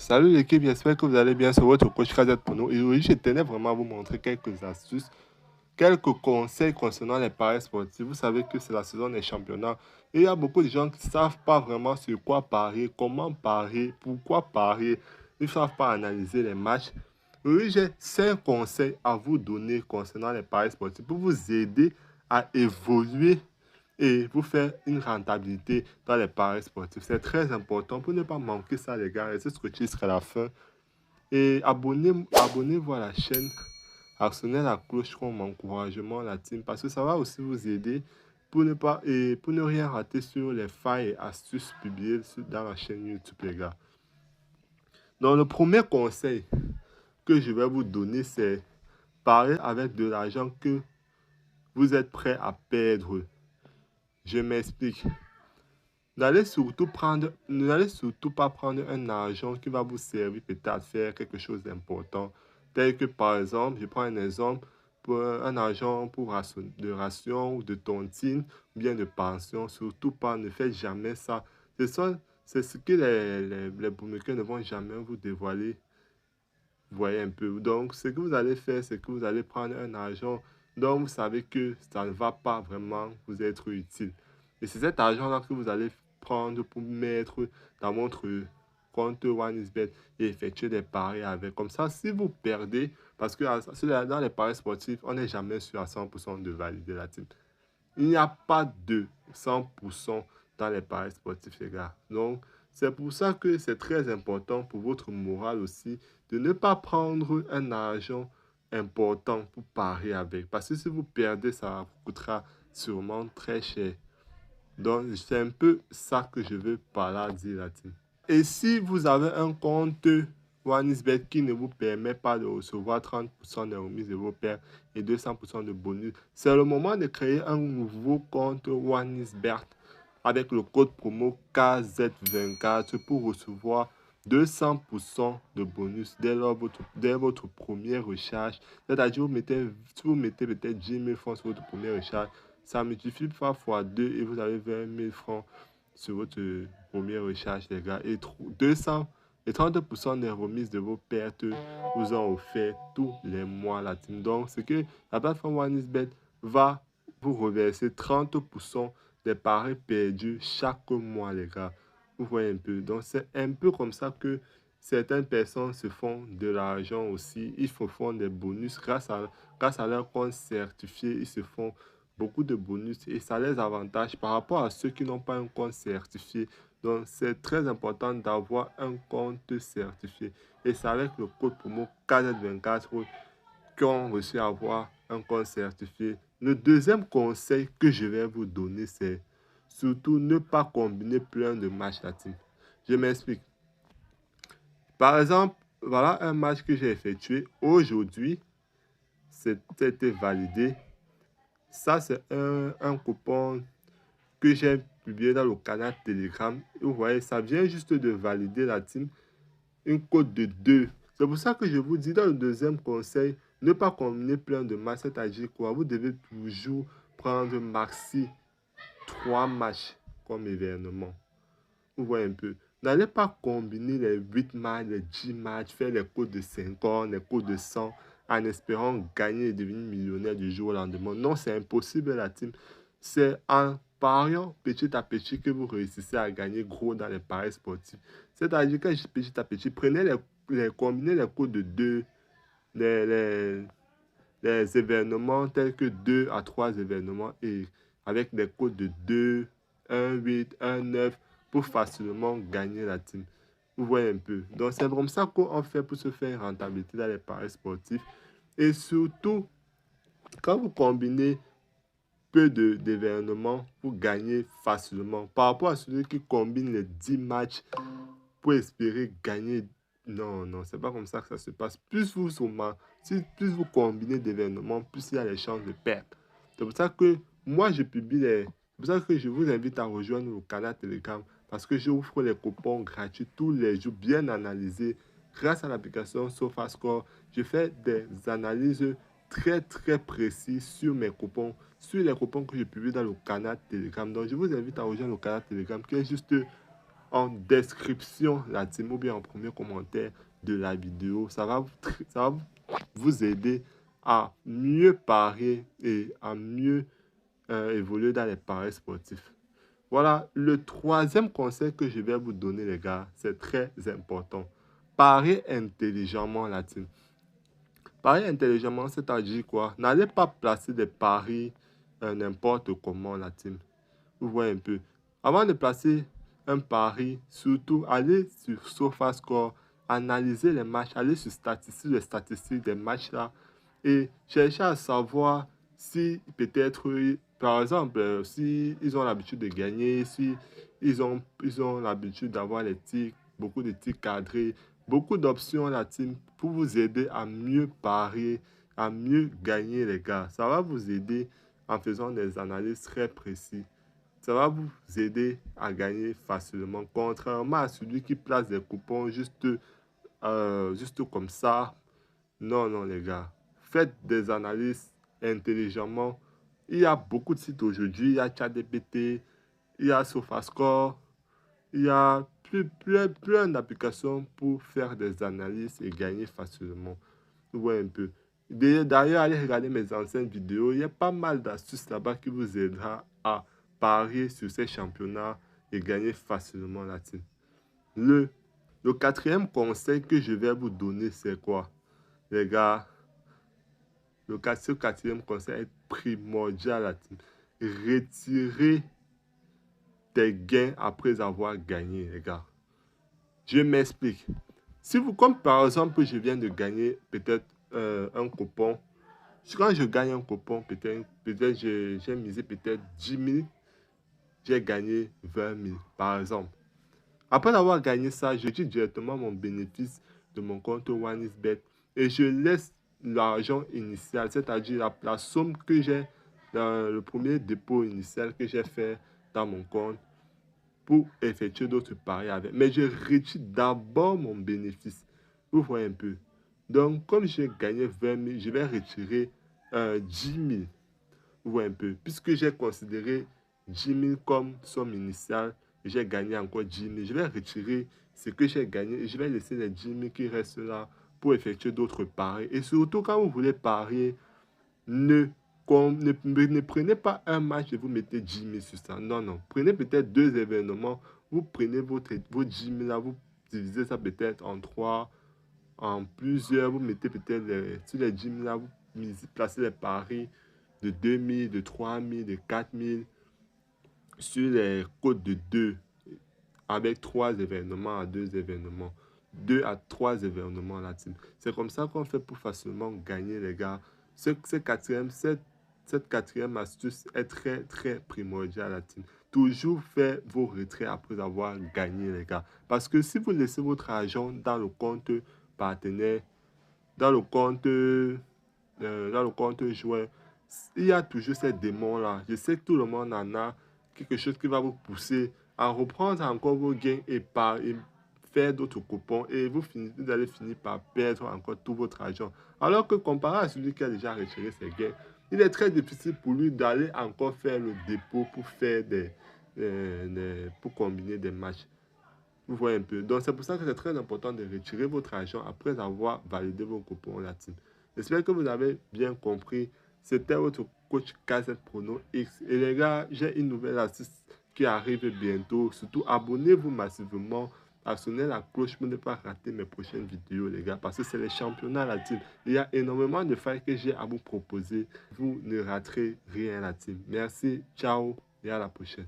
Salut l'équipe, j'espère que vous allez bien sur votre coach Kazet pour nous. Et aujourd'hui, je tenais vraiment à vous montrer quelques astuces, quelques conseils concernant les paris sportifs. Vous savez que c'est la saison des championnats. Et il y a beaucoup de gens qui ne savent pas vraiment sur quoi parier, comment parier, pourquoi parier. Ils ne savent pas analyser les matchs. Aujourd'hui, j'ai 5 conseils à vous donner concernant les paris sportifs pour vous aider à évoluer et vous faire une rentabilité dans les paris sportifs. C'est très important pour ne pas manquer ça, les gars. Restez scotchés jusqu'à la fin. Et abonnez-vous à la chaîne. Actionnez la cloche comme encouragement, la team, parce que ça va aussi vous aider pour ne rien rater sur les failles et astuces publiées dans la chaîne YouTube, les gars. Donc, le premier conseil que je vais vous donner, c'est parler avec de l'argent que vous êtes prêt à perdre. Je m'explique. N'allez surtout pas prendre un argent qui va vous servir peut-être à faire quelque chose d'important. Tel que par exemple, je prends un exemple, pour un argent de ration ou de tontine ou bien de pension. Surtout pas, ne faites jamais ça. C'est ce que les boommakers ne vont jamais vous dévoiler. Vous voyez un peu. Donc, ce que vous allez faire, c'est que vous allez prendre un argent dont vous savez que ça ne va pas vraiment vous être utile. Et c'est cet argent-là que vous allez prendre pour mettre dans votre compte OneXBet et effectuer des paris avec. Comme ça, si vous perdez, parce que dans les paris sportifs, on n'est jamais sûr à 100% de valider la team. Il n'y a pas de 100% dans les paris sportifs, les gars. Donc, c'est pour ça que c'est très important pour votre morale aussi de ne pas prendre un argent important pour parier avec. Parce que si vous perdez, ça vous coûtera sûrement très cher. Donc, c'est un peu ça que je veux par là dire là-dessus. Et si vous avez un compte OneXBet qui ne vous permet pas de recevoir 30% de remise de vos pertes et 200% de bonus, c'est le moment de créer un nouveau compte OneXBet avec le code promo KZ24 pour recevoir 200% de bonus dès votre première recharge. C'est-à-dire, si vous mettez peut-être 10 000 francs sur votre première recharge, ça multiplie par x2 et vous avez 20 000 francs sur votre première recharge, les gars. Et 200 et 30% des remises de vos pertes vous ont offert tous les mois la team. Donc, c'est que la plateforme OneXBet va vous reverser 30% des paris perdus chaque mois, les gars. Vous voyez un peu. Donc, c'est un peu comme ça que certaines personnes se font de l'argent aussi. Ils se font des bonus grâce à leur compte certifié. Ils se font beaucoup de bonus et ça les avantage par rapport à ceux qui n'ont pas un compte certifié. Donc, c'est très important d'avoir un compte certifié. Et c'est avec le code promo KZ24 qu'on réussit à avoir un compte certifié. Le deuxième conseil que je vais vous donner, c'est surtout ne pas combiner plein de matchs la team. Je m'explique. Par exemple, voilà un match que j'ai effectué aujourd'hui. C'était validé. Ça, c'est un coupon que j'ai publié dans le canal Telegram. Vous voyez, ça vient juste de valider la team. Une cote de 2. C'est pour ça que je vous dis dans le deuxième conseil, ne pas combiner plein de matchs. C'est-à-dire quoi? Vous devez toujours prendre maxi 3 matchs comme événement. Vous voyez un peu. N'allez pas combiner les 8 matchs, les 10 matchs, faire les codes de 50, les codes de 100 en espérant gagner et devenir millionnaire du jour au lendemain. Non, c'est impossible la team. C'est en pariant petit à petit que vous réussissez à gagner gros dans les paris sportifs. C'est-à-dire que petit à petit, combinez les codes de 2, les, les, les événements tels que 2 à 3 événements et avec des codes de 2, 1, 8, 1, 9 pour facilement gagner la team. Vous voyez un peu. Donc, c'est comme ça qu'on fait pour se faire une rentabilité dans les paris sportifs. Et surtout, quand vous combinez peu d'événements, vous gagnez facilement. Par rapport à celui qui combine les 10 matchs pour espérer gagner. Non, non, c'est pas comme ça que ça se passe. Plus vous combinez d'événements, plus il y a les chances de perdre. C'est pour ça que moi, je publie les. C'est pour ça que je vous invite à rejoindre le canal Telegram parce que j'offre les coupons gratuits tous les jours, bien analysés. Grâce à l'application SofaScore, je fais des analyses très très précises sur mes coupons, sur les coupons que je publie dans le canal Telegram. Donc, je vous invite à rejoindre le canal Telegram qui est juste en description, la team, ou bien en premier commentaire de la vidéo. Ça va vous aider à mieux parier et à mieux évoluer dans les paris sportifs. Voilà, le troisième conseil que je vais vous donner, les gars, c'est très important. Parier intelligemment, la team. Parier intelligemment, c'est-à-dire quoi? N'allez pas placer des paris n'importe comment, la team. Vous voyez un peu. Avant de placer un pari, surtout, allez sur SofaScore, analysez les matchs, allez sur les statistiques des matchs là et cherchez à savoir si peut-être, par exemple, si ils ont l'habitude de gagner, si ils ont l'habitude d'avoir les tirs, beaucoup de tirs cadrés, beaucoup d'options la team pour vous aider à mieux parier, à mieux gagner les gars. Ça va vous aider en faisant des analyses très précises. Ça va vous aider à gagner facilement, contrairement à celui qui place des coupons juste comme ça. Non, non, les gars. Faites des analyses intelligemment. Il y a beaucoup de sites aujourd'hui. Il y a ChatGPT, il y a SofaScore, il y a plein d'applications pour faire des analyses et gagner facilement. Vous voyez un peu. D'ailleurs, allez regarder mes anciennes vidéos. Il y a pas mal d'astuces là-bas qui vous aidera à parier sur ces championnats et gagner facilement la team. Le quatrième conseil que je vais vous donner, c'est quoi? Les gars, ce quatrième conseil est primordial, la team. Retirez tes gains après avoir gagné, les gars. Je m'explique. Si vous, comme par exemple, je viens de gagner peut-être un coupon. Quand je gagne un coupon, peut-être j'ai misé peut-être 10 000, j'ai gagné 20 000, par exemple. Après avoir gagné ça, je tire directement mon bénéfice de mon compte OneXBet et je laisse l'argent initial, c'est-à-dire la somme que j'ai dans le premier dépôt initial que j'ai fait dans mon compte pour effectuer d'autres paris avec. Mais je retire d'abord mon bénéfice. Vous voyez un peu. Donc, comme j'ai gagné 20 000, je vais retirer 10 000. Vous voyez un peu. Puisque j'ai considéré 10 000 comme somme initiale, j'ai gagné encore 10 000. Je vais retirer ce que j'ai gagné et je vais laisser les 10 000 qui restent là pour effectuer d'autres paris. Et surtout, quand vous voulez parier, ne prenez pas un match et vous mettez 10 000 sur ça. Non, non. Prenez peut-être 2 événements. Vous prenez vos 10 000 là, vous divisez ça peut-être en 3, en plusieurs. Vous mettez peut-être sur les 10 000 là, vous placez les paris de 2 000, de 3 000, de 4 000 sur les codes de 2 avec 3 événements à 2 événements. 2 à 3 événements la team. C'est comme ça qu'on fait pour facilement gagner, les gars. Cette quatrième astuce est très primordiale, la team. Toujours faire vos retraits après avoir gagné, les gars. Parce que si vous laissez votre argent dans le compte partenaire, dans le compte joueur, il y a toujours ces démons-là. Je sais que tout le monde en a quelque chose qui va vous pousser à reprendre encore vos gains et faire d'autres coupons et vous allez finir par perdre encore tout votre argent. Alors que comparé à celui qui a déjà retiré ses gains, il est très difficile pour lui d'aller encore faire le dépôt pour faire pour combiner des matchs. Vous voyez un peu. Donc c'est pour ça que c'est très important de retirer votre argent après avoir validé vos coupons la team. J'espère que vous avez bien compris. C'était votre coach KZ Prono X. Et les gars, j'ai une nouvelle astuce qui arrive bientôt. Surtout, abonnez-vous massivement. Actionnez la cloche pour ne pas rater mes prochaines vidéos, les gars. Parce que c'est les championnats, la team. Il y a énormément de failles que j'ai à vous proposer. Vous ne raterez rien, la team. Merci, ciao et à la prochaine.